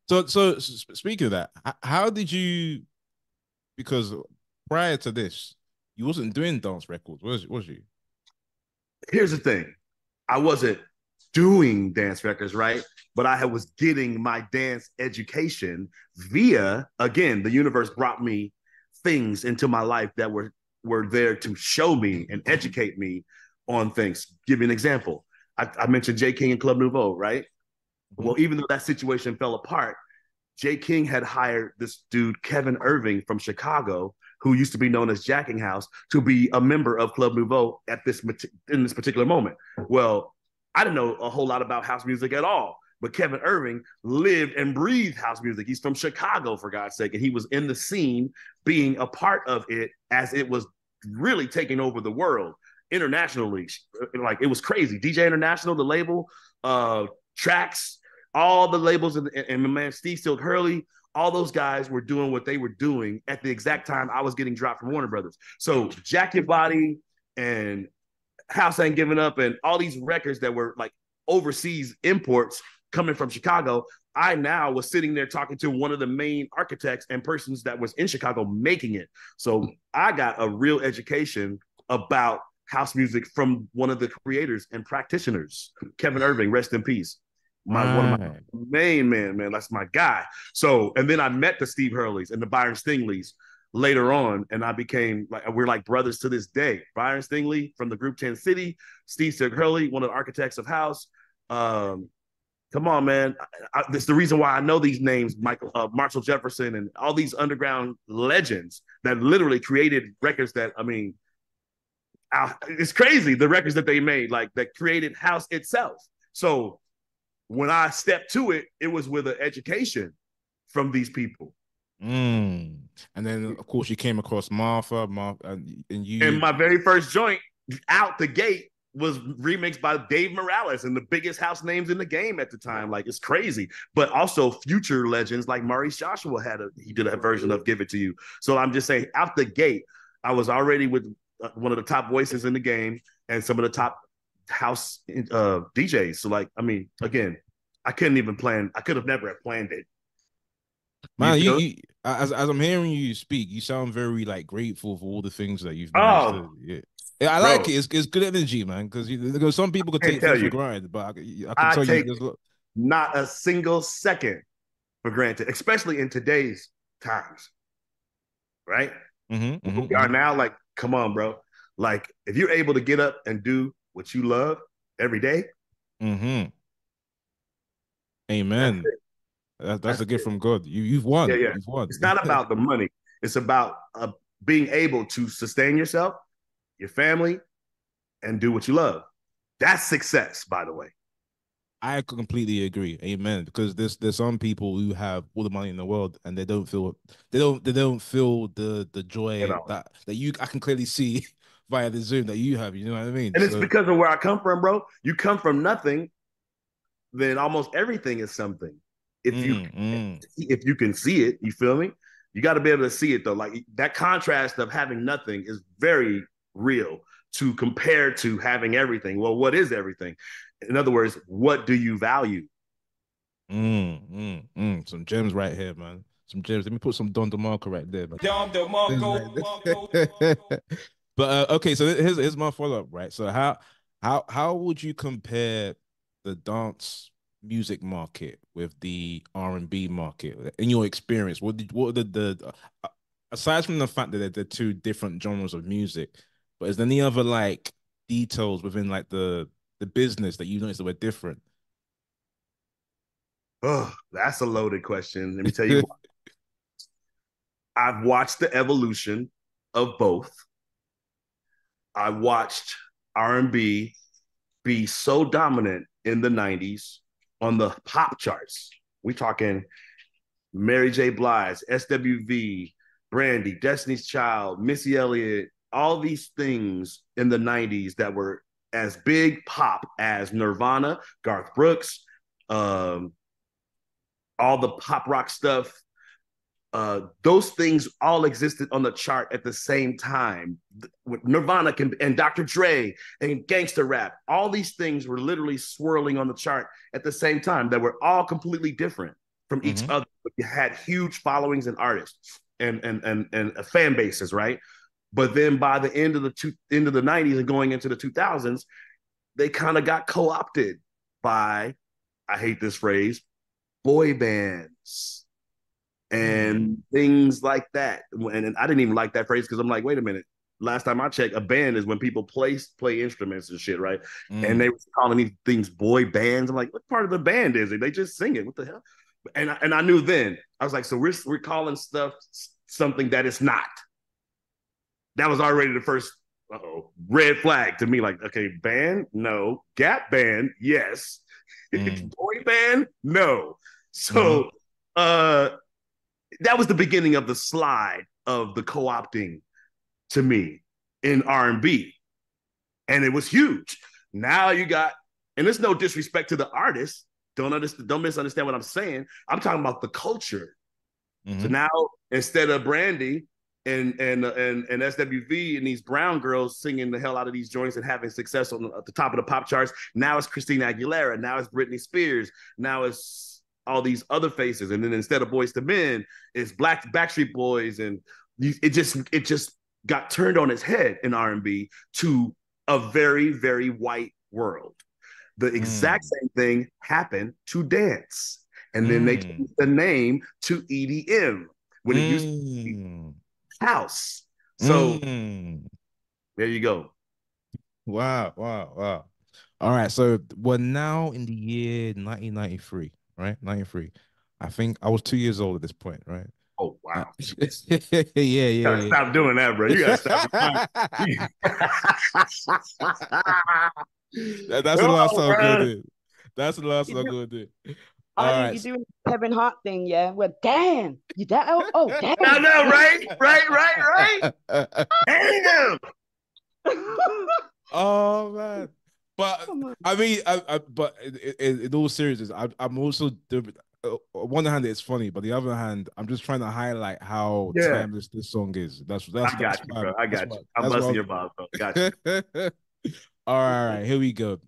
Speaking of that, how did you? Because prior to this, you wasn't doing dance records, was you? Here's the thing. I wasn't doing dance records, right? But I was getting my dance education via, again, the universe brought me things into my life that were there to show me and educate me on things. Give you an example. I mentioned Jay King and Club Nouveau, right? Mhm. Well, even though that situation fell apart, Jay King had hired this dude, Kevin Irving from Chicago, who used to be known as Jacking House, to be a member of Club Nouveau at this in this particular moment. Well, I didn't know a whole lot about house music at all, but Kevin Irving lived and breathed house music. He's from Chicago, for God's sake, and he was in the scene, being a part of it as it was really taking over the world internationally. Like it was crazy. DJ International, the label, Tracks, all the labels, and my man Steve Silk Hurley, all those guys were doing what they were doing at the exact time I was getting dropped from Warner Brothers. So Jack Your Body and House Ain't Giving Up and all these records that were like overseas imports coming from Chicago, I now was sitting there talking to one of the main architects and persons that was in Chicago making it. So I got a real education about house music from one of the creators and practitioners, Kevin Irving, rest in peace. My one of my Right. main man, that's my guy. So, and then I met the Steve Hurleys and the Byron Stingleys later on, and I became like we're like brothers to this day. Byron Stingley from the group 10 City, Steve Silk Hurley, one of the architects of house. Um, Come on, man. That's the reason why I know these names, Michael, Marshall Jefferson, and all these underground legends that literally created records that, I mean, it's crazy the records that they made, like that created house itself. So when I stepped to it, it was with an education from these people. Mm. And then, of course, you came across Martha, and And you. my very first joint out the gate was remixed by Dave Morales and the biggest house names in the game at the time. Like it's crazy, but also future legends like Maurice Joshua he did a version of "Give It to You." So I'm just saying, out the gate, I was already with one of the top voices in the game and some of the top house DJs. So like, I mean, again, I couldn't even plan. I could have never have planned it. You Man, feel? as I'm hearing you speak, you sound very like grateful for all the things that you've managed Oh, to. Yeah, yeah, I like bro, it. It's good energy, man. Because some people could I can't take tell things for you. granted, but I can I tell you take there's a lot. not a single second for granted, especially in today's times, right? Mm-hmm, Where mm-hmm, we are mm-hmm. now, like, come on, bro. Like, if you're able to get up and do what you love every day, Mm-hmm. that's Amen. it. That's That's a gift it. from God. You've Yeah, won. yeah. You've won. It's not about the money. It's about being able to sustain yourself, your family, and do what you love. That's success, by the way. I completely agree. Amen. Because there's some people who have all the money in the world and they don't feel the You joy know, that you I can clearly see via the Zoom that you have. You know what I mean? and it's So because of where I come from, bro. You come from nothing, then almost everything is something. If you mm, mm, if you can see it, you feel me? You got to be able to see it though. Like that contrast of having nothing is very real to compare to having everything. Well, what is everything? In other words, what do you value? some gems right here, man. Some gems. Let me put some Don DeMarco right there, man. Dom Things DeMarco. like this. But okay, so here's my follow up, right? So how would you compare the dance music market with the R&B market in your experience? What are aside from the fact that they're two different genres of music, but is there any other like details within like the business that you notice that were different? Oh, that's a loaded question. Let me tell you what. I've watched the evolution of both. I watched R&B be so dominant in the 90s on the pop charts. We talking Mary J. Blige, SWV, Brandy, Destiny's Child, Missy Elliott, all these things in the 90s that were as big pop as Nirvana, Garth Brooks, um, all the pop rock stuff. Those things all existed on the chart at the same time. Nirvana and Dr. Dre and gangster rap, all these things were literally swirling on the chart at the same time that were all completely different. from each Mm-hmm. other. But you had huge followings and artists and fan bases, right? But then by the end of the 90s and going into the 2000s, they kind of got co-opted by, I hate this phrase, boy bands Mm. and things like that. And I didn't even like that phrase because I'm like, wait a minute. Last time I checked, a band is when people play instruments and shit, right? And Mm. they were calling these things boy bands. I'm like, what part of the band is it? They just sing it. What the hell? And I knew then. I was like, so we're calling stuff something that it's not. That was already the first red flag to me. Like, okay, band, no. Gap band, yes. Mm. Boy band, no. Mm-hmm. So that was the beginning of the slide of the co-opting to me in R&B, and it was huge. Now you got, and there's no disrespect to the artist. Don't misunderstand what I'm saying. I'm talking about the culture. So Mm-hmm. now instead of Brandy and SWV and these brown girls singing the hell out of these joints and having success at the top of the pop charts, now it's Christina Aguilera, now it's Britney Spears, now it's all these other faces, and then instead of Boys to Men, it's Backstreet Boys, and it just got turned on its head in R&B to a very very white world. The exact Mm. same thing happened to dance. And then they Mm. changed the name to EDM when it used to be Mm. house. So Mm. there you go. Wow, wow, wow. All right, so we're now in the year 1993, right? 93. I think I was 2 years old at this point, right? Oh Uh, wow. yeah, yeah, You gotta yeah, stop doing that, bro. You gotta stop. yeah. That's the last No, song I'm gonna bro. do. That's the last You song I'm do, gonna do. All Ali, right. you're doing the Kevin Hart thing, yeah? Well, damn, you that? Oh, I damn. know, right? Right. Damn. Oh man, but Come on. I mean, but in all seriousness, I'm also on one hand it's funny, but the other hand, I'm just trying to highlight how Yeah. timeless this song is. I got you, bro. I got you. I'm that's busting what your balls, bro. Got you. all right, here we go.